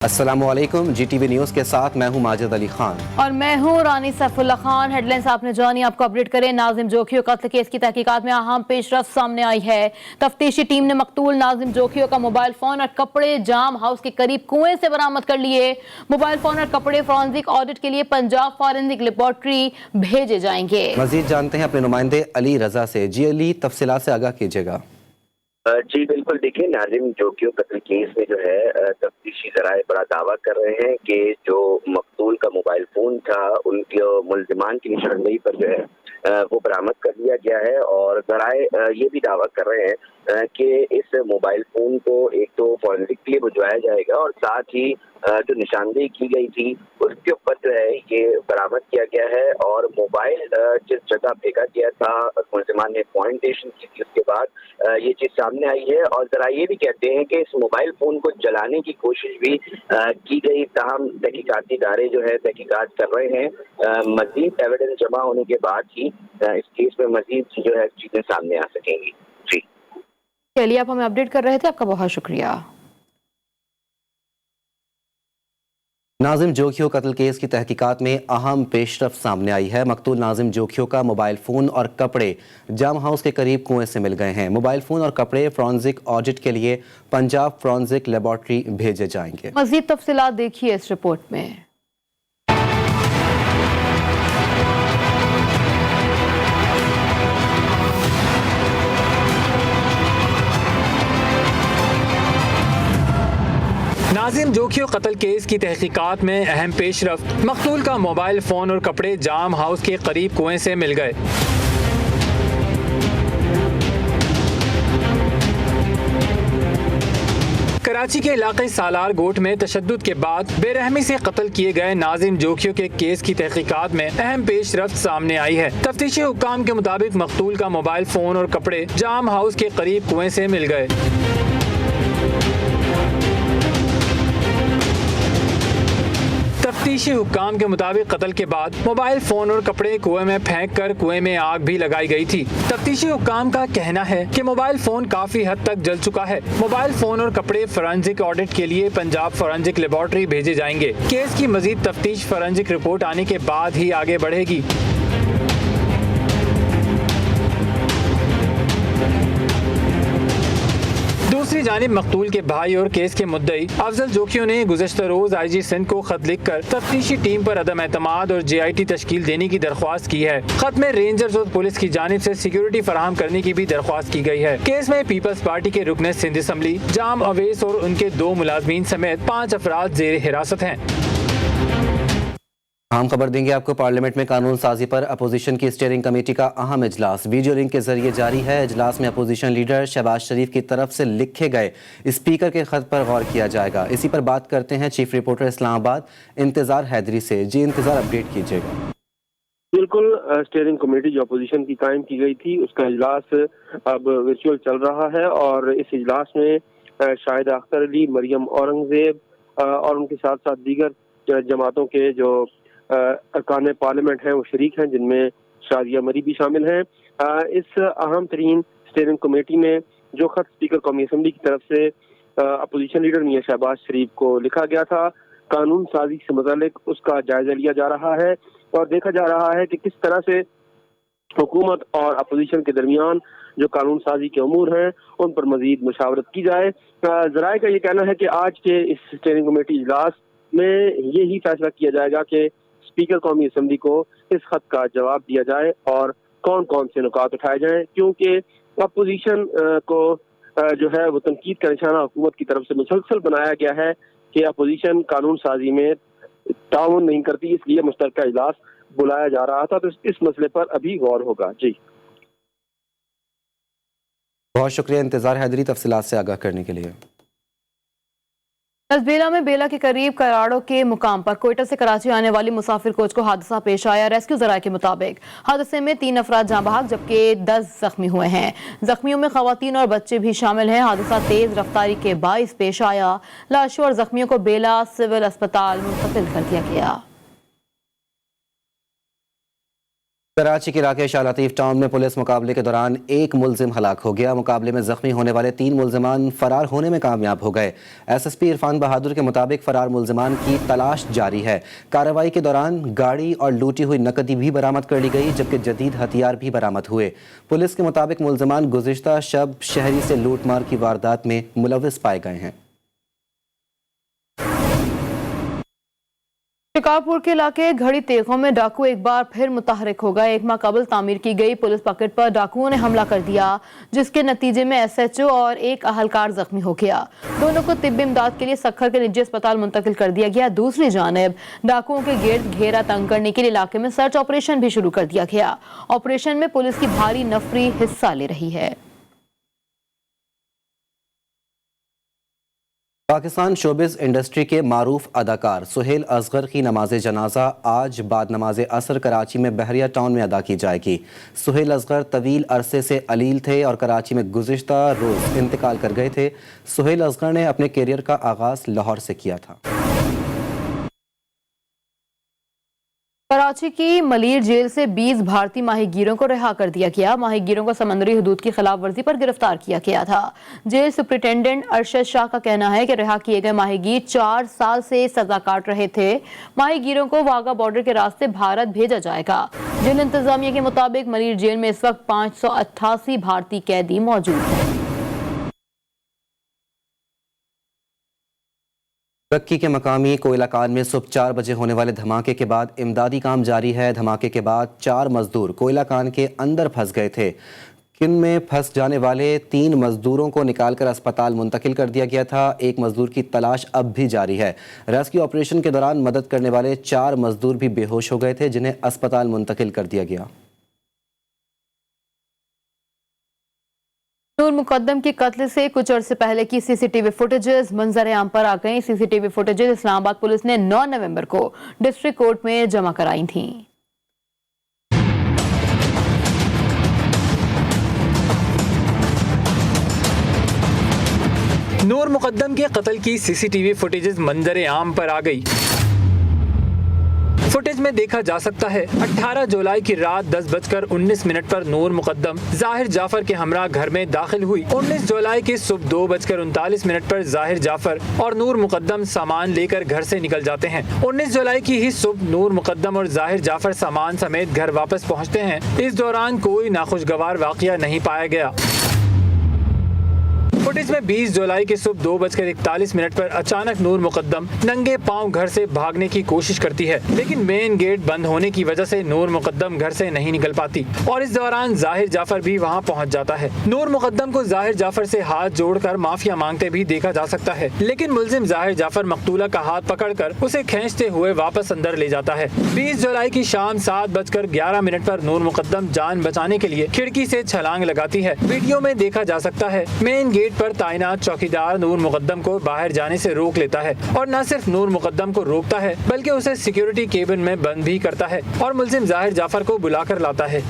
अस्सलामुअलैकुम, GTV news के साथ मैं हूं माजिद अली खान और मैं हूं रानी सैफुल्ला खान। हेडलाइंस आपने जानी, आपको अपडेट करें। नाजिम जोखियों कत्ल केस की तहकीकात में अहम पेशरफ्त सामने आई है। तफ्तीशी टीम ने मकतूल नाजिम जोखियों का मोबाइल फोन और कपड़े जाम हाउस के करीब कुएं से बरामद कर लिए। मोबाइल फोन और कपड़े फॉरेंसिक ऑडिट के लिए पंजाब फॉरेंसिक लेबोरेटरी भेजे जाएंगे। मजीद जानते हैं अपने नुमाइंदे अली रजा से। जी अली, तफसीलात से आगाह कीजिएगा। जी बिल्कुल, देखिए नाजिम जोखियों कत्ल केस में जो है तफ्तीशी जराए बड़ा दावा कर रहे हैं कि जो मकतूल का मोबाइल फोन था उनके मुल्जिमान की निशानदेही पर जो है वो बरामद कर लिया गया है। और जराए ये भी दावा कर रहे हैं कि इस मोबाइल फोन को एक तो फॉरेंसिक के लिए भिजवाया जाएगा और साथ ही जो निशानदेही की गई थी उसके ऊपर जो है ये बरामद किया गया है। और मोबाइल जिस जगह फेंका गया था मुल्जिमान ने पॉइंटेशन की थी, उसके बाद ये चीज सामने आई है। और जरा ये भी कहते हैं कि इस मोबाइल फोन को जलाने की कोशिश भी की गई, ताहम तहकीकाती इदारे जो है तहकीकात कर रहे हैं। मजीद एविडेंस जमा होने के बाद ही इस केस में मजीद जो है चीजें सामने आ सकेंगी। जी चलिए, आप हमें अपडेट कर रहे थे, आपका बहुत शुक्रिया। नाजिम जोखियों कत्ल केस की तहकीकात में अहम पेशरफ्त सामने आई है। मकतूल नाजिम जोखियों का मोबाइल फ़ोन और कपड़े जाम हाउस के करीब कुएं से मिल गए हैं। मोबाइल फ़ोन और कपड़े फॉरेंसिक ऑडिट के लिए पंजाब फॉरेंसिक लेबोरेटरी भेजे जाएंगे। मजीद तफसीलात देखिए इस रिपोर्ट में। नाजिम जोखियों कत्ल केस की तहकीकात में अहम पेशरफ्त, मकतूल का मोबाइल फोन और कपड़े जाम हाउस के करीब कुएं से मिल गए। कराची के इलाके सालार गोट में तशद्दुद के बाद बेरहमी से कत्ल किए गए नाजिम जोखियों के केस की तहकीकात में अहम पेशरफ्त सामने आई है। तफ्तीशी हुक्काम के मुताबिक मकतूल का मोबाइल फोन और कपड़े जाम हाउस के करीब कुएं से मिल गए। तफ्तीशी हुक्काम के मुताबिक कत्ल के बाद मोबाइल फोन और कपड़े कुएं में फेंक कर कुएं में आग भी लगाई गई थी। तफ्तीशी हुक्काम का कहना है कि मोबाइल फोन काफी हद तक जल चुका है। मोबाइल फोन और कपड़े फॉरेंसिक ऑडिट के लिए पंजाब फॉरेंसिक लेबोरेटरी भेजे जाएंगे। केस की मजीद तफ्तीश फॉरेंसिक रिपोर्ट आने के बाद ही आगे बढ़ेगी। दूसरी जानिब मकतूल के भाई और केस के मुद्दई अफजल जोखियों ने गुज़श्ता रोज IG सिंध को खत लिखकर तफ्तीशी टीम पर अदम एतमाद और JIT तश्कील देने की दरख्वास्त की है। खत में रेंजर्स और पुलिस की जानिब से सिक्योरिटी फराहम करने की भी दरख्वास्त की गई है। केस में पीपल्स पार्टी के रुकने सिंध असम्बली जाम अवैस और उनके 2 मुलाजमीन समेत 5 अफराद जेर हिरासत हैं। हम खबर देंगे आपको। पार्लियामेंट में कानून साजी पर अपोजिशन की स्टीयरिंग कमेटी का अहम इजलास वीडियो लिंक के जरिए जारी है। इजलास में अपोजिशन लीडर शहबाज शरीफ की तरफ से लिखे गए स्पीकर के खत पर गौर किया जाएगा। इसी पर बात करते हैं चीफ रिपोर्टर इस्लामाबाद इंतजार हैदरी से। जी इंतजार, अपडेट कीजिएगा। बिल्कुल, स्टीयरिंग कमेटी जो अपोजिशन की कायम की गई थी उसका इजलास अब वर्चुअल चल रहा है और इस इजलास में शाहिद अख्तर अली, मरियम औरंगजेब और उनके साथ साथ दीगर जमातों के जो अरकान पार्लियामेंट हैं वो शरीक हैं, जिनमें शादिया मरी भी शामिल हैं। इस अहम तरीन स्टीयरिंग कमेटी में जो खत स्पीकर कौमी असम्बली की तरफ से अपोजिशन लीडर मियां शहबाज शरीफ को लिखा गया था, कानून साजी से मुतालिक उसका जायजा लिया जा रहा है और देखा जा रहा है कि किस तरह से हुकूमत और अपोजिशन के दरमियान जो कानून साजी के अमूर हैं उन पर मजीद मुशावरत की जाए। जराए का ये कहना है कि आज के इस स्टीयरिंग कमेटी इजलास में यही फैसला किया जाएगा कि स्पीकर कौमी असम्बली को इस खत का जवाब दिया जाए और कौन कौन से नुकात उठाए जाएं, क्योंकि अपोजिशन को जो है वो तनकीद का निशाना हुकूमत की तरफ से मुसलसल बनाया गया है कि अपोजिशन कानून साजी में ताउन नहीं करती, इसलिए मुश्तरका इजलास बुलाया जा रहा था। तो इस मसले पर अभी गौर होगा। जी बहुत शुक्रिया इंतजार हैदरी, तफसीलात से आगाह करने के लिए। बेला में बेला के करीब कराड़ों के मुकाम पर कोयटा से कराची आने वाली मुसाफिर कोच को हादसा पेश आया। रेस्क्यू जराये के मुताबिक हादसे में 3 अफराद जाँ बहक जबकि 10 जख्मी हुए हैं। जख्मियों में खवातीन और बच्चे भी शामिल हैं। हादसा तेज रफ्तारी के बाइस पेश आया। लाशों और जख्मियों को बेला सिविल अस्पताल मुंतकिल कर दिया गया। कराची के इलाके शाह लतीफ टाउन में पुलिस मुकाबले के दौरान एक मुलजिम हलाक हो गया। मुकाबले में जख्मी होने वाले 3 मुलजिमान फरार होने में कामयाब हो गए। SSP इरफान बहादुर के मुताबिक फरार मुलजिमान की तलाश जारी है। कार्रवाई के दौरान गाड़ी और लूटी हुई नकदी भी बरामद कर ली गई, जबकि जदीद हथियार भी बरामद हुए। पुलिस के मुताबिक मुलजिमान गुज़िश्ता शब शहरी से लूटमार की वारदात में मुलविस पाए गए हैं। शिकारपुर के इलाके घड़ी तेखों में डाकू एक बार फिर मुतहरिक हो गए। 1 माह कबल तामीर की गई पुलिस पॉकेट पर डाकुओं ने हमला कर दिया, जिसके नतीजे में SHO और एक अहलकार जख्मी हो गया। दोनों को तिब्बी इमदाद के लिए सक्खर के निजी अस्पताल मुंतकिल कर दिया गया। दूसरी जानिब डाकुओं के गिर्द घेरा तंग करने के लिए इलाके में सर्च ऑपरेशन भी शुरू कर दिया गया। ऑपरेशन में पुलिस की भारी नफरी हिस्सा ले रही है। पाकिस्तान शोबिज़ इंडस्ट्री के मारूफ अदाकार सुहेल असगर की नमाज जनाजा आज बाद नमाज असर कराची में बहरिया टाउन में अदा की जाएगी। सुहेल असगर तवील अरसे से अलील थे और कराची में गुज़िश्ता रोज़ इंतकाल कर गए थे। सुहेल असगर ने अपने कैरियर का आगाज़ लाहौर से किया था। कराची की मलीर जेल से 20 भारतीय माहीगीरों को रिहा कर दिया गया। माहीगीरों को समंदरी हदूद की खिलाफ वर्जी पर गिरफ्तार किया गया था। जेल सुप्रिंटेंडेंट अरशद शाह का कहना है कि रिहा किए गए माहीगीर 4 साल से सजा काट रहे थे। माहीगीरों को वाघा बॉर्डर के रास्ते भारत भेजा जाएगा। जेल इंतजामिया के मुताबिक मलीर जेल में इस वक्त 588 भारतीय कैदी मौजूद हैं। रक्की के मकामी कोयला कान में सुबह 4 बजे होने वाले धमाके के बाद इमदादी काम जारी है। धमाके के बाद 4 मजदूर कोयला कान के अंदर फंस गए थे। किन में फंस जाने वाले 3 मजदूरों को निकालकर अस्पताल मुंतकिल कर दिया गया था। एक मजदूर की तलाश अब भी जारी है। रेस्क्यू ऑपरेशन के दौरान मदद करने वाले 4 मजदूर भी बेहोश हो गए थे, जिन्हें अस्पताल मुंतकिल कर दिया गया। नूर मुकद्दम की कत्ल से कुछ अर्से पहले की CCTV फुटेजेस मंजर आम पर आ गई। CCTV फुटेजेस इस्लामाबाद पुलिस ने 9 नवंबर को डिस्ट्रिक्ट कोर्ट में जमा कराई थी। नूर मुकद्दम के कत्ल की CCTV फुटेजेस मंजर आम पर आ गई। फुटेज में देखा जा सकता है 18 जुलाई की रात 10:19 पर नूर मुकद्दम जाहिर जाफर के हमरा घर में दाखिल हुई। 19 जुलाई की सुबह 2:39 पर जाहिर जाफर और नूर मुकद्दम सामान लेकर घर से निकल जाते हैं। 19 जुलाई की ही सुबह नूर मुकद्दम और जाहिर जाफर सामान समेत घर वापस पहुंचते हैं। इस दौरान कोई नाखुशगवार वाकया नहीं पाया गया। फुटेज में 20 जुलाई की सुबह 2:41 पर अचानक नूर मुकद्दम नंगे पांव घर से भागने की कोशिश करती है, लेकिन मेन गेट बंद होने की वजह से नूर मुकद्दम घर से नहीं निकल पाती और इस दौरान जाहिर जाफर भी वहां पहुंच जाता है। नूर मुकद्दम को जाहिर जाफर से हाथ जोड़कर माफिया मांगते भी देखा जा सकता है, लेकिन मुलजिम जाहिर जाफर मकतूला का हाथ पकड़कर उसे खींचते हुए वापस अंदर ले जाता है। 20 जुलाई की शाम 7:11 पर नूर मुकद्दम जान बचाने के लिए खिड़की से छलांग लगाती है। वीडियो में देखा जा सकता है मेन गेट पर तैनात चौकीदार नूर मुकद्दम को बाहर जाने से रोक लेता है और न सिर्फ नूर मुकद्दम को रोकता है बल्कि उसे सिक्योरिटी केबिन में बंद भी करता है और मुलजिम जाहिर जाफर को बुलाकर लाता है।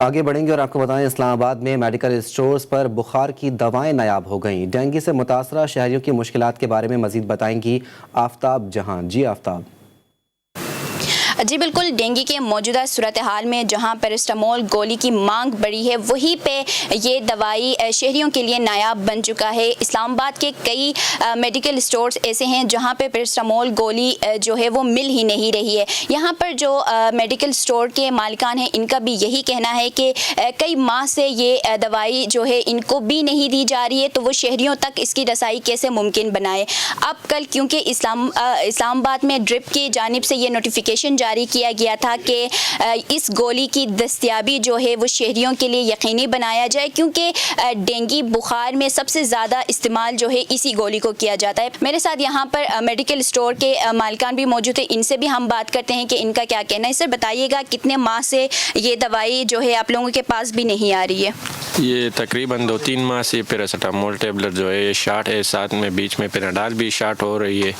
आगे बढ़ेंगे और आपको बताएं, इस्लामाबाद में मेडिकल स्टोर्स पर बुखार की दवाएं नायाब हो गईं। डेंगू से मुतासरा शहरियों की मुश्किलात के बारे में मजीद बताएंगी आफ्ताब जहां। जी आफ्ताब। जी बिल्कुल, डेंगू के मौजूदा सूरत हाल में जहां पैरास्टामोल गोली की मांग बढ़ी है, वहीं पे ये दवाई शहरियों के लिए नायाब बन चुका है। इस्लामाबाद के कई मेडिकल स्टोर्स ऐसे हैं जहां पे पैरास्टामोल गोली जो है वो मिल ही नहीं रही है। यहाँ पर जो मेडिकल स्टोर के मालिकान हैं, इनका भी यही कहना है कि कई माह से ये दवाई जो है इनको भी नहीं दी जा रही है, तो वो शहरियों तक इसकी रसाई कैसे मुमकिन बनाए। अब कल क्योंकि इस्लामाबाद में ड्रिप की जानिब से ये नोटिफिकेशन जारी किया गया था कि इस गोली की दस्तयाबी जो है वो शहरियों के लिए यकीनी बनाया जाए, क्योंकि डेंगू बुखार में सबसे ज़्यादा इस्तेमाल जो है इसी गोली को किया जाता है। मेरे साथ यहाँ पर मेडिकल स्टोर के मालिकान भी मौजूद है, इनसे भी हम बात करते हैं कि इनका क्या कहना है। सर बताइएगा, कितने माह से ये दवाई जो है आप लोगों के पास भी नहीं आ रही है? ये तकरीबन 2-3 माह से पैरासिटामोल टेबलेट जो है ये शार्ट है, साथ में बीच में पेनाडाल भी शार्ट हो रही है।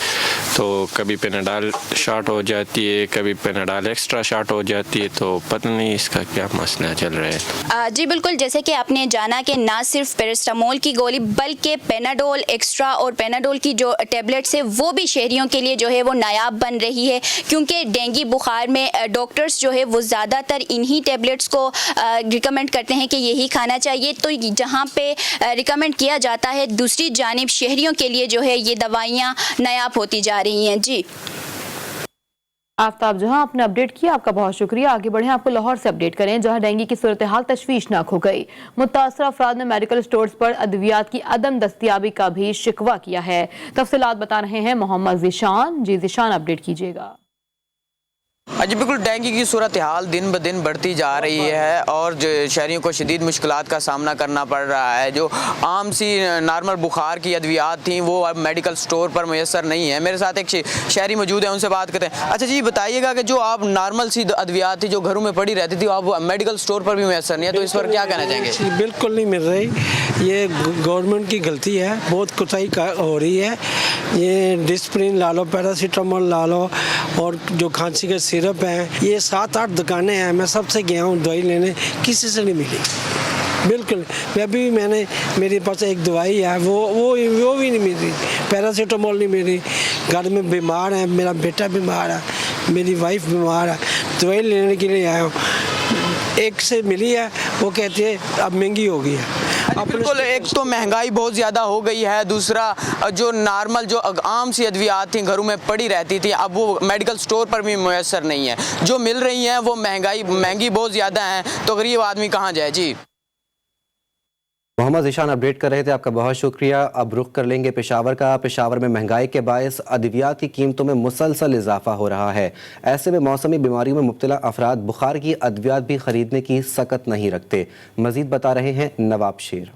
तो कभी पेनाडाल शार्ट हो जाती है, कभी पेनाडाल एक्स्ट्रा शॉट हो जाती है, तो पता नहीं इसका क्या मसला चल रहा है। जी बिल्कुल, जैसे कि आपने जाना कि ना सिर्फ पैरास्टामोल की गोली बल्कि पेनाडोल एक्स्ट्रा और पेनाडोल की जो टेबलेट्स है वो भी शहरियों के लिए जो है वो नायाब बन रही है, क्योंकि डेंगू बुखार में डॉक्टर्स जो है वो ज़्यादातर इन्हीं टेबलेट्स को रिकमेंड करते हैं कि यही खाना चाहिए। तो जहाँ पे रिकमेंड किया जाता है, दूसरी जानिब शहरियों के लिए जो है ये दवाइयाँ नायाब होती जा रही हैं। जी आफ्ताब जहां आपने अपडेट किया, आपका बहुत शुक्रिया। आगे बढ़े, आपको लाहौर से अपडेट करें जहां डेंगू की सूरत हाल तशवीशनाक हो गई। मुतासर अफराद ने मेडिकल स्टोर्स पर अद्वियात की अदम दस्तियाबी का भी शिकवा किया है। तफसीलात बता रहे हैं मोहम्मद ज़िशान। जी ज़िशान, अपडेट कीजिएगा। जी बिल्कुल, डेंगू की सूरत हाल दिन ब दिन बढ़ती जा रही है और जो शहरियों को शदीद मुश्किलात का सामना करना पड़ रहा है। जो आम सी नॉर्मल बुखार की अद्वियात थी वो अब मेडिकल स्टोर पर मैसर नहीं है। मेरे साथ एक शहरी मौजूद है, उनसे बात करते हैं। अच्छा जी, बताइएगा कि जो आप नॉर्मल सी अद्वियात थी जो घरों में पड़ी रहती थी, आप मेडिकल स्टोर पर भी मैसर नहीं है, तो इस पर क्या कहना चाहेंगे? बिल्कुल नहीं मिल रही, ये गवर्नमेंट की गलती है, बहुत कोताही हो रही है। ये डिस्प्रिन ला लो, पैरासीटामोल ला लो, और जो खांसी के सिरप हैं, ये 7-8 दुकानें हैं, मैं सबसे गया हूँ दवाई लेने, किसी से नहीं मिली। बिल्कुल, मेरे पास एक दवाई है, वो भी नहीं मिल रही, पैरासीटामोल नहीं मिल रही। घर में बीमार है, मेरा बेटा बीमार है, मेरी वाइफ बीमार है, दवाई लेने के लिए आया हूँ, एक से मिली है, वो कहती है अब महंगी हो गई है। बिल्कुल, एक तो महंगाई बहुत ज़्यादा हो गई है, दूसरा जो नॉर्मल जो आम सी अद्वियात थी घरों में पड़ी रहती थी, अब वो मेडिकल स्टोर पर भी मैसर नहीं है। जो मिल रही हैं वो महंगी बहुत ज़्यादा है, तो गरीब आदमी कहाँ जाए? जी मोहम्मद ज़िशान अपडेट कर रहे थे, आपका बहुत शुक्रिया। अब रुख कर लेंगे पेशावर का। पेशावर में महंगाई के बायस अद्वियात की कीमतों में मुसलसल इजाफा हो रहा है। ऐसे में मौसमी बीमारियों में मुब्तला अफराद बुखार की अद्वियात भी खरीदने की सकत नहीं रखते। मजीद बता रहे हैं नवाब शेर।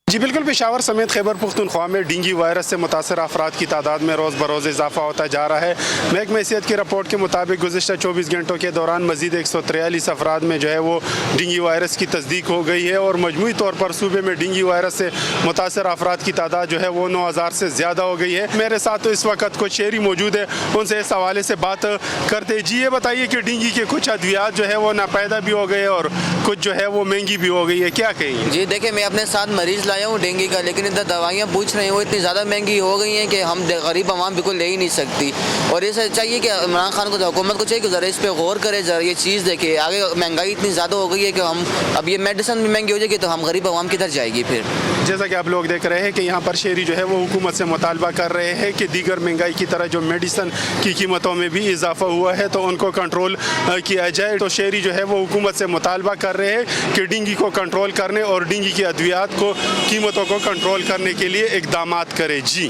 जी बिल्कुल, पेशावर समेत खैबर पुख्तनख्वा में डेंगू वायरस से मुतासर अफराद की तादाद में रोज़ बरोज़ इजाफा होता जा रहा है। महकमा सेहत की रिपोर्ट के मुताबिक गुज़िश्ता 24 घंटों के दौरान मज़ीद 143 अफराद में जो है वो डेंगू वायरस की तस्दीक हो गई है और मजमूई तौर पर सूबे में डेंगू वायरस से मुतासर अफराद की तादाद जो है वो 9000 से ज़्यादा हो गई है। मेरे साथ तो इस वक्त कुछ शहरी मौजूद है, उनसे इस हवाले से बात करते। जी ये बताइए कि डेंगू के कुछ अद्वियात जो है वो नापैदा भी हो गए और कुछ जो है वो महंगी भी हो गई है, क्या कहेंगे? जी देखिए, मैं अपने साथ मरीज़ लाया हूँ डेंगू का, लेकिन इधर दवाइयाँ पूछ रहे हैं वो इतनी ज़्यादा महंगी हो गई हैं कि हम गरीब आवाम बिल्कुल ले ही नहीं सकती। और ये चाहिए कि इमरान खान को, हुकूमत को चाहिए कि ज़रा इस पर गौर करे, ज़रा ये चीज़ देखे। आगे महंगाई इतनी ज़्यादा हो गई है कि हम अब ये मेडिसिन भी महंगी हो जाएगी तो हम गरीब आवाम किधर जाएगी फिर? जैसा कि आप लोग देख रहे हैं कि यहाँ पर शहरी जो है वो हुकूमत से मुतालबा कर रहे हैं कि दीगर महंगाई की तरह जो मेडिसिन की कीमतों में भी इजाफा हुआ है तो उनको कंट्रोल किया जाए। तो शहरी जो है वो हुकूमत से मुतालबा कर रहे हैं कि डेंगू को कंट्रोल करने और डेंगू की अद्वियात को कीमतों को कंट्रोल करने के लिए इक़दामात करे। जी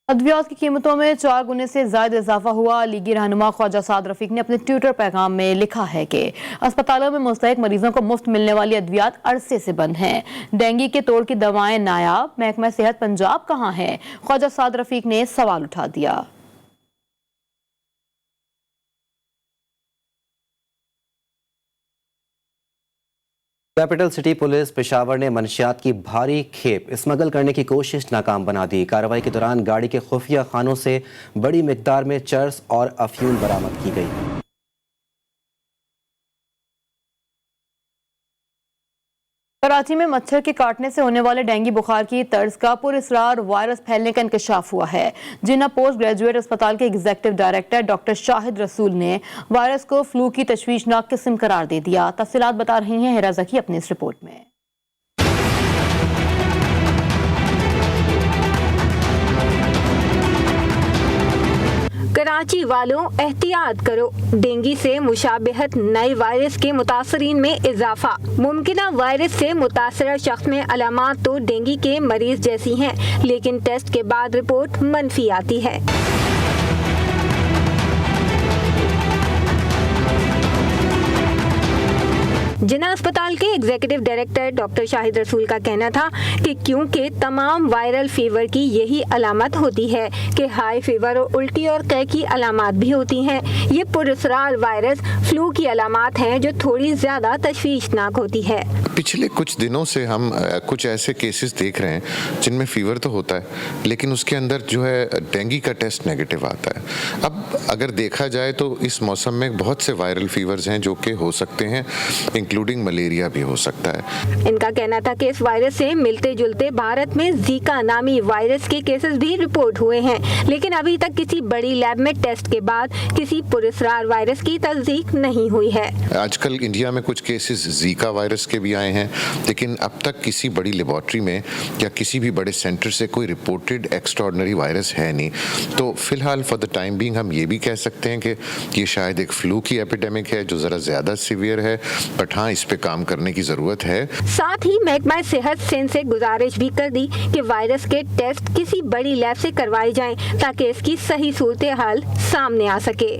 अद्वियात की कीमतों में 4 गुने से ज़्यादा इजाफा हुआ। लीगी रहनुमा ख्वाजा साद रफीक ने अपने ट्विटर पैगाम में लिखा है कि अस्पतालों में मुस्तहिक मरीजों को मुफ्त मिलने वाली अद्वियात अरसे से बंद हैं। डेंगू के तोड़ की दवाएं नायाब, महकमा सेहत पंजाब कहाँ है? ख्वाजा साद रफीक ने सवाल उठा दिया। कैपिटल सिटी पुलिस पेशावर ने मनशियात की भारी खेप स्मगल करने की कोशिश नाकाम बना दी। कार्रवाई के दौरान गाड़ी के खुफिया खानों से बड़ी मिकदार में चर्स और अफ्यूम बरामद की गई। कराची में मच्छर के काटने से होने वाले डेंगू बुखार की तर्ज का पुरअसरार वायरस फैलने का इंकशाफ हुआ है। जिन्ना पोस्ट ग्रेजुएट अस्पताल के एग्जीक्यूटिव डायरेक्टर डॉक्टर शाहिद रसूल ने वायरस को फ्लू की तशवीशनाक किस्म करार दे दिया। तफसीलात बता रही हैं हिरा ज़की अपनी इस रिपोर्ट में। कराची वालों एहतियात करो, डेंगू से मुशाबहत नए वायरस के मुतासरीन में इजाफा। मुमकिना वायरस से मुतासरा शख्स में अलामात तो डेंगू के मरीज जैसी हैं, लेकिन टेस्ट के बाद रिपोर्ट मनफी आती है। जिला अस्पताल के एग्जीक्यूटिव डायरेक्टर डॉक्टर शाहिद रसूल का कहना था कि क्योंकि तमाम वायरल फीवर की यही अलामत होती है कि हाई फीवर और उल्टी और कै की अलामत भी होती हैं। ये पुरअसरार वायरस फ्लू की अलामत हैं जो थोड़ी ज्यादा तशवीशनाक होती है। पिछले कुछ दिनों से हम कुछ ऐसे केसेस देख रहे हैं जिनमें फीवर तो होता है लेकिन उसके अंदर जो है डेंगू का टेस्ट नेगेटिव आता है। अब अगर देखा जाए तो इस मौसम में बहुत से वायरल फीवर्स हैं जो कि हो सकते हैं, इंक्लूडिंग मलेरिया भी हो सकता है। इनका कहना था कि इस वायरस से मिलते जुलते भारत में जीका नामी वायरस के केसेस भी रिपोर्ट हुए हैं, लेकिन अभी तक किसी बड़ी लैब में टेस्ट के बाद किसी पुरअसरार वायरस की तस्दीक नहीं हुई है। आजकल इंडिया में कुछ केसेस जीका वायरस के भी आए हैं, लेकिन अब तक किसी बड़ी लेबोरेटरी में या किसी भी बड़े सेंटर से कोई रिपोर्टेड एक्स्ट्राऑर्डिनरी वायरस है नहीं। तो फिलहाल फॉर द टाइम बीइंग हम ये भी कह सकते हैं कि ये शायद एक फ्लू की एपिडेमिक है जो ज़रा ज़्यादा सीवियर है, बट हाँ इस पे काम करने की ज़रूरत है। साथ ही महकमा सेहत सिंध से गुजारिश भी कर दी कि वायरस के टेस्ट किसी बड़ी लैब से करवाए जाएं ताकि इसकी सही सूरत हाल सामने आ सके।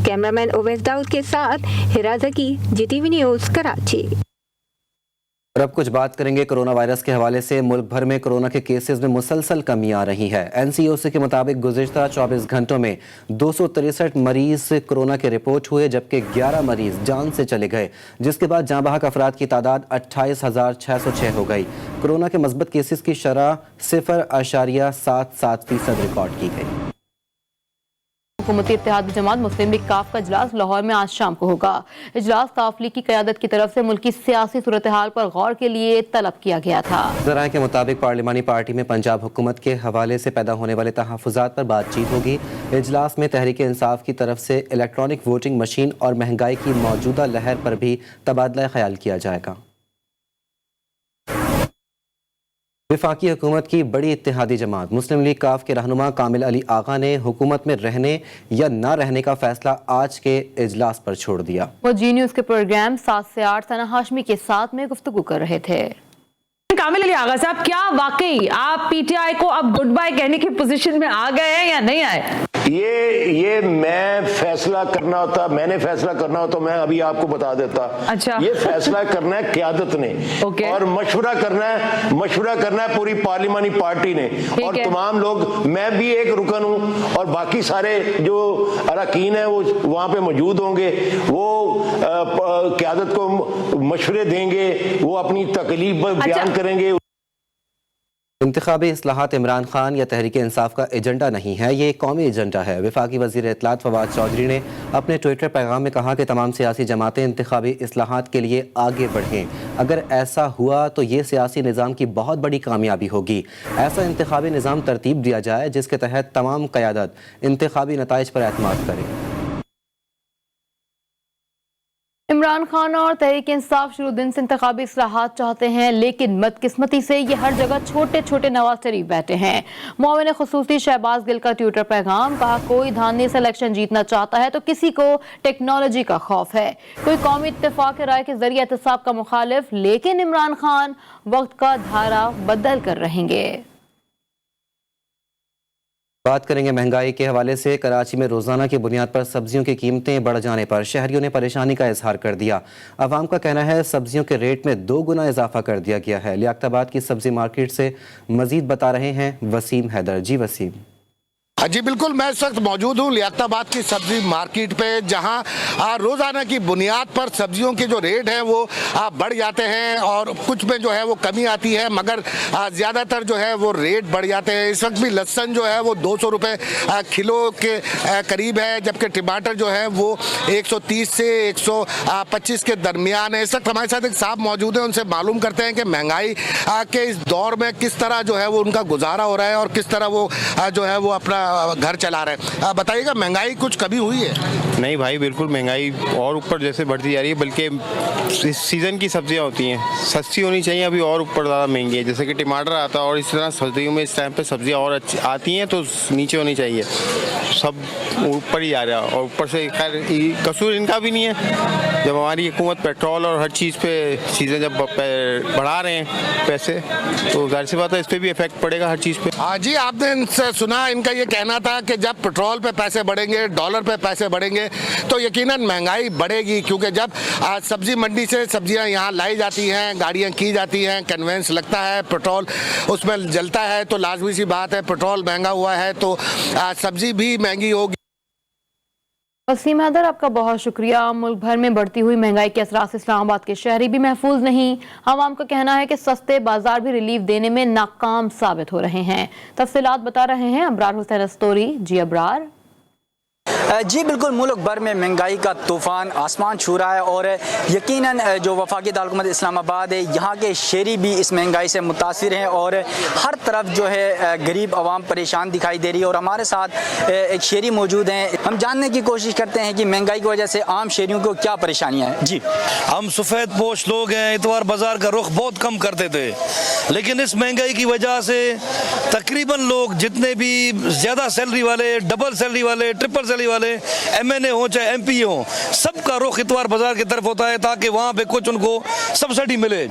कैमरामैन ओवैस दाऊद के साथ हिरा जकी, GTV न्यूज़, कराची। और अब कुछ बात करेंगे कोरोना वायरस के हवाले से। मुल्क भर में कोरोना के केसेस में मुसलसल कमी आ रही है। NCOC के मुताबिक गुज़िश्ता 24 घंटों में 263 मरीज कोरोना के रिपोर्ट हुए, जबकि 11 मरीज जान से चले गए, जिसके बाद जाँ बहक अफराद की तादाद 28,606 हो गई। कोरोना के मस्बत केसेस की शरह 0.77% रिकॉर्ड की गई। हुकूमती इत्तेहादी जमात मुस्लिम लीग काफ का इजलास लाहौर में आज शाम को होगा। इजलास काफ लीग की क़यादत की तरफ से मुल्क की सियासी सूरत हाल पर गौर के लिए तलब किया गया था। ज़राए के मुताबिक पार्लिमानी पार्टी में पंजाब हुकूमत के हवाले से पैदा होने वाले तहफ़्फ़ुज़ात पर बातचीत होगी। इजलास में तहरीक इंसाफ की तरफ से इलेक्ट्रॉनिक वोटिंग मशीन और महंगाई की मौजूदा लहर पर भी तबादला ख्याल किया जाएगा। वफाकी हुकूमत की बड़ी इत्तेहादी जमात मुस्लिम लीग काफ के रहनुमा कामिल अली आगा ने हुकूमत में रहने या ना रहने का फैसला आज के इजलास पर छोड़ दिया। वो जी न्यूज़ के प्रोग्राम 7 से 8 सना हाशमी के साथ में गुफ्तगू कर रहे थे। कामिल अली आगा साहब, क्या वाकई आप PTI को अब गुड बाय कहने की पोजीशन में आ गए हैं या नहीं आए? ये मैं फैसला करना होता, मैंने फैसला करना होता, मैं अभी आपको बता देता। अच्छा। ये फैसला करना है क़यादत ने। और मशवरा करना है पूरी पार्लिमानी पार्टी ने और तमाम लोग। मैं भी एक रुकन हूँ और बाकी सारे जो अरकान है वो वहाँ पे मौजूद होंगे। वो क़यादत को मशवरे देंगे, वो अपनी तकलीफ बयान करेंगे। इंतखाबी इस्लाहात इमरान खान या तहरीक इंसाफ का एजेंडा नहीं है, ये कौमी एजेंडा है। वफाकी वज़ीर इत्तलात फवाद चौधरी ने अपने ट्विटर पैगाम में कहा कि तमाम सियासी जमातें इंतखाबी इस्लाहात के लिए आगे बढ़ें। अगर ऐसा हुआ तो ये सियासी निज़ाम की बहुत बड़ी कामयाबी होगी। ऐसा इंतखाबी निज़ाम तरतीब दिया जाए जिसके तहत तमाम क़यादत इंतखाबी नताइज पर एतमाद करें। इमरान खान और तहरीक इंसाफ शुरू दिन से इंतखाबी इस्लाहात चाहते हैं, लेकिन बदकिस्मती से ये हर जगह छोटे छोटे नवाज शरीफ बैठे हैं। मुआविन खुसूसी शहबाज गिल का ट्विटर पैगाम, कहा कोई धांधली से इलेक्शन जीतना चाहता है तो किसी को टेक्नोलॉजी का खौफ है। कोई कौमी इत्तेफाक राय के जरिए एहतसाब का मुखालिफ, लेकिन इमरान खान वक्त का धारा बदल कर रहेंगे। बात करेंगे महंगाई के हवाले से। कराची में रोज़ाना की बुनियाद पर सब्जियों की कीमतें बढ़ जाने पर शहरियों ने परेशानी का इजहार कर दिया। अवाम का कहना है सब्जियों के रेट में 2 गुना इजाफा कर दिया गया है। लियाकताबाद की सब्जी मार्केट से मजीद बता रहे हैं वसीम हैदर। जी वसीम। जी बिल्कुल, मैं इस वक्त मौजूद हूँ लियाकताबाद की सब्जी मार्केट पे, जहाँ रोज़ाना की बुनियाद पर सब्जियों के जो रेट हैं वो बढ़ जाते हैं और कुछ में जो है वो कमी आती है, मगर ज़्यादातर जो है वो रेट बढ़ जाते हैं। इस वक्त भी लहसुन जो है वो 200 रुपये किलो के करीब है, जबकि टमाटर जो है वो 130 से 125 के दरमियान है। इस वक्त हमारे साथ एक साहब मौजूद हैं, उनसे मालूम करते हैं कि महंगाई के इस दौर में किस तरह जो है वो उनका गुजारा हो रहा है और किस तरह वो जो है वो अपना घर चला रहे हैं। बताइएगा, महंगाई कुछ कभी हुई है? नहीं भाई, बिल्कुल महंगाई और ऊपर जैसे बढ़ती जा रही है, बल्कि इस सीज़न की सब्जियां होती हैं सस्ती होनी चाहिए, अभी और ऊपर ज़्यादा महंगी है। जैसे कि टमाटर आता है और इस तरह सर्दियों में इस टाइम पे सब्जियां और अच्छी आती हैं तो नीचे होनी चाहिए, सब ऊपर ही आ रहा है। और ऊपर से खैर कसूर इनका भी नहीं है, जब हमारी हुकूमत पेट्रोल और हर चीज़ पे चीज़ें जब बढ़ा रहे हैं पैसे, तो जाहिर सी बात है इस पर भी इफेक्ट पड़ेगा हर चीज़ पे। हाँ जी, आपने इनसे सुना, इनका ये कहना था कि जब पेट्रोल पे पैसे बढ़ेंगे, डॉलर पे पैसे बढ़ेंगे तो यकीनन महंगाई बढ़ेगी, क्योंकि जब सब्जी मंडी से सब्जियां यहाँ लाई जाती हैं, गाड़ियाँ की जाती हैं, कन्वेंस लगता है, पेट्रोल उसमें जलता है, तो लाजमी सी बात है पेट्रोल महंगा हुआ है तो सब्जी भी महंगी होगी। वसीम हैदर, आपका बहुत शुक्रिया। मुल्क भर में बढ़ती हुई महंगाई के असरात से इस्लामाबाद के शहरी भी महफूज नहीं। आवाम का कहना है कि सस्ते बाजार भी रिलीफ देने में नाकाम साबित हो रहे हैं। तफसीलात बता रहे हैं अबरार हुसैन अस्तोरी। जी अबरार। जी बिल्कुल, मुल्क भर में महंगाई का तूफ़ान आसमान छू रहा है और यकीनन जो वफाकी दारुल इस्लामाबाद है, यहाँ के शहरी भी इस महंगाई से मुतासिर हैं और हर तरफ जो है गरीब आवाम परेशान दिखाई दे रही है। और हमारे साथ एक शहरी मौजूद हैं, हम जानने की कोशिश करते हैं कि महंगाई की वजह से आम शहरियों को क्या परेशानियाँ हैं। जी, हम सफ़ेद पोश लोग हैं, इतवार बाज़ार का रुख बहुत कम करते थे, लेकिन इस महंगाई की वजह से तकरीबन लोग जितने भी ज़्यादा सैलरी वाले, डबल सैलरी वाले, ट्रिपल सैलरी वाले, MNA हो चाहे MP हो, सबका रुख इतवार बाजार की तरफ होता है ताकि वहाँ पे कुछ उनको सब्सिडी मिले,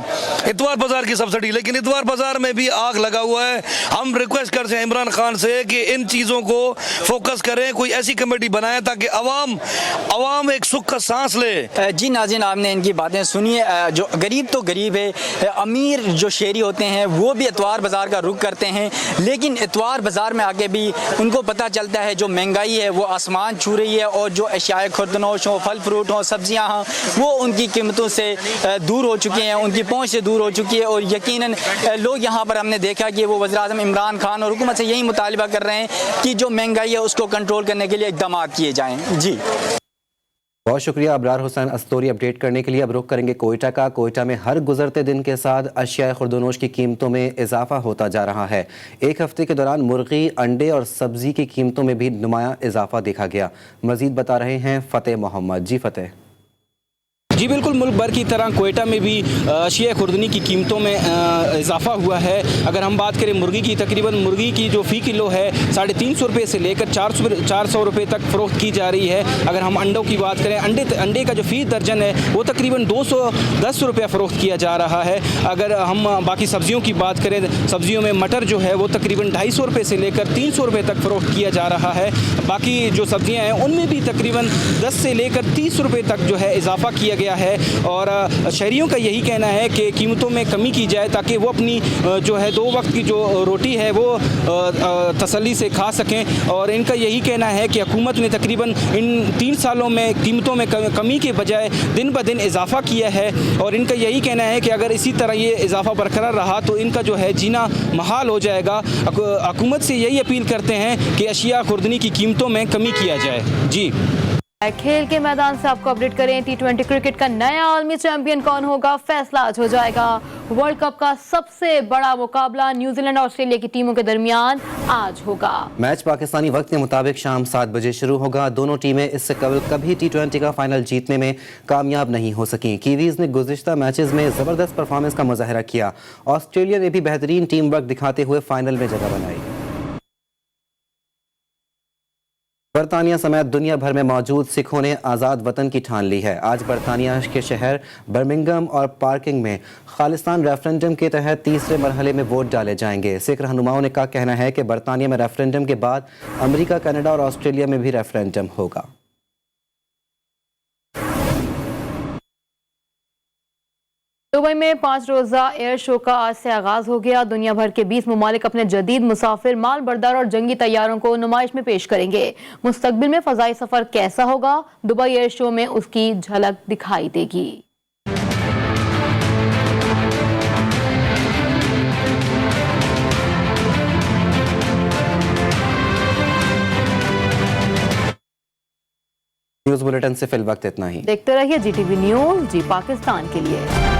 इतवार बाजार की सब्सिडी। लेकिन इतवार बाजार में भी आग लगा हुआ है। हम रिक्वेस्ट करते हैं इमरान खान से कि इन चीज़ों को फोकस करें, कोई ऐसी कमेटी बनाए ताकि अवाम एक सुख का सांस ले। जी नाज़रीन, आपने इनकी बातें सुनी। जो गरीब तो गरीब है, अमीर जो शहरी होते हैं वो भी इतवार बाजार का रुख करते हैं, लेकिन इतवार बाजार में आके भी उनको पता चलता है जो महंगाई है वो आसमान छू रही है और जो अशियाए खुर्दनोश हो, फल फ्रूट हो, सब्जियां हों, वो उनकी कीमतों से दूर हो चुकी हैं, उनकी पहुंच से दूर हो चुकी है। और यकीनन लोग यहाँ पर हमने देखा कि वो वज़ीर-ए-आज़म इमरान खान और हुकूमत से यही मुतालिबा कर रहे हैं कि जो महंगाई है उसको कंट्रोल करने के लिए इक़दाम किए जाएँ। जी बहुत शुक्रिया अबरार हुसैन अस्तोरी अपडेट करने के लिए। अब रुख करेंगे कोयटा का। कोयटा में हर गुजरते दिन के साथ अशिया खुर्दनोश की कीमतों में इजाफा होता जा रहा है। एक हफ्ते के दौरान मुर्गी, अंडे और सब्जी की कीमतों में भी नुमायां इजाफा देखा गया। मजीद बता रहे हैं फतेह मोहम्मद। जी फतेह। जी बिल्कुल, मुल्क भर की तरह कोयटा में भी अशिया खुर्दनी की कीमतों में इजाफा हुआ है। अगर हम बात करें मुर्गी की, तकरीबन मुर्गी की जो फ़ी किलो है 350 रुपये से लेकर 400 रुपये तक फ़रोख्त की जा रही है। अगर हम अंडों की बात करें, अंडे का जो फ़ी दर्जन है वो तकरीबन 210 रुपये फ़रोख्त किया जा रहा है। अगर हम बाकी सब्ज़ियों की बात करें, सब्ज़ियों में मटर जो है वो तकरीबन 250 रुपये से लेकर 300 रुपये तक फ़रोख्त किया जा रहा है। बाकी जो सब्ज़ियाँ हैं उनमें भी तकरीबन 10 से लेकर 30 रुपये तक जो है इजाफा किया गया है। और शहरियों का यही कहना है कि कीमतों में कमी की जाए ताकि वो अपनी जो है 2 वक्त की जो रोटी है वो तसल्ली से खा सकें। और इनका यही कहना है कि हुकूमत ने तकरीबन इन 3 सालों में कीमतों में कमी के बजाय दिन ब दिन इजाफा किया है। और इनका यही कहना है कि अगर इसी तरह ये इजाफा बरकरार रहा तो इनका जो है जीना महाल हो जाएगा। हुकूमत से यही अपील करते हैं कि अशिया खुर्दनी की कीमतों में कमी किया जाए। जी, खेल के मैदान से आपको अपडेट करें। T20 क्रिकेट का नया आलमी चैंपियन कौन होगा, फैसला आज हो जाएगा। वर्ल्ड कप का सबसे बड़ा मुकाबला न्यूजीलैंड और ऑस्ट्रेलिया की टीमों के दरमियान आज होगा। मैच पाकिस्तानी वक्त के मुताबिक शाम 7 बजे शुरू होगा। दोनों टीमें इससे कबल कभी T20 का फाइनल जीतने में कामयाब नहीं हो सकी। कीवीज ने गुज़िश्ता मैचेस में ज़बरदस्त परफॉर्मेंस का मुजाहरा किया। ऑस्ट्रेलिया ने भी बेहतरीन टीम वर्क दिखाते हुए फाइनल में जगह बनाई। बरतानिया समेत दुनिया भर में मौजूद सिखों ने आज़ाद वतन की ठान ली है। आज बरतानिया के शहर बर्मिंघम और पार्किंग में खालिस्तान रेफरेंडम के तहत तीसरे मरहले में वोट डाले जाएंगे। सिख रहनुमाओं ने का कहना है कि बरतानिया में रेफरेंडम के बाद अमेरिका, कनाडा और ऑस्ट्रेलिया में भी रेफरेंडम होगा। दुबई में 5 रोज़ा एयर शो का आज से आगाज हो गया। दुनिया भर के 20 ममालिक अपने जदीद मुसाफिर, माल बरदार और जंगी तैयारों को नुमाइश में पेश करेंगे। मुस्तकबिल में फ़ज़ाई सफ़र कैसा होगा, दुबई एयर शो में उसकी झलक दिखाई देगी। न्यूज़ बुलेटिन से फिल वक्त इतना ही। देखते रहिए GTV न्यूज़, जी पाकिस्तान के लिए।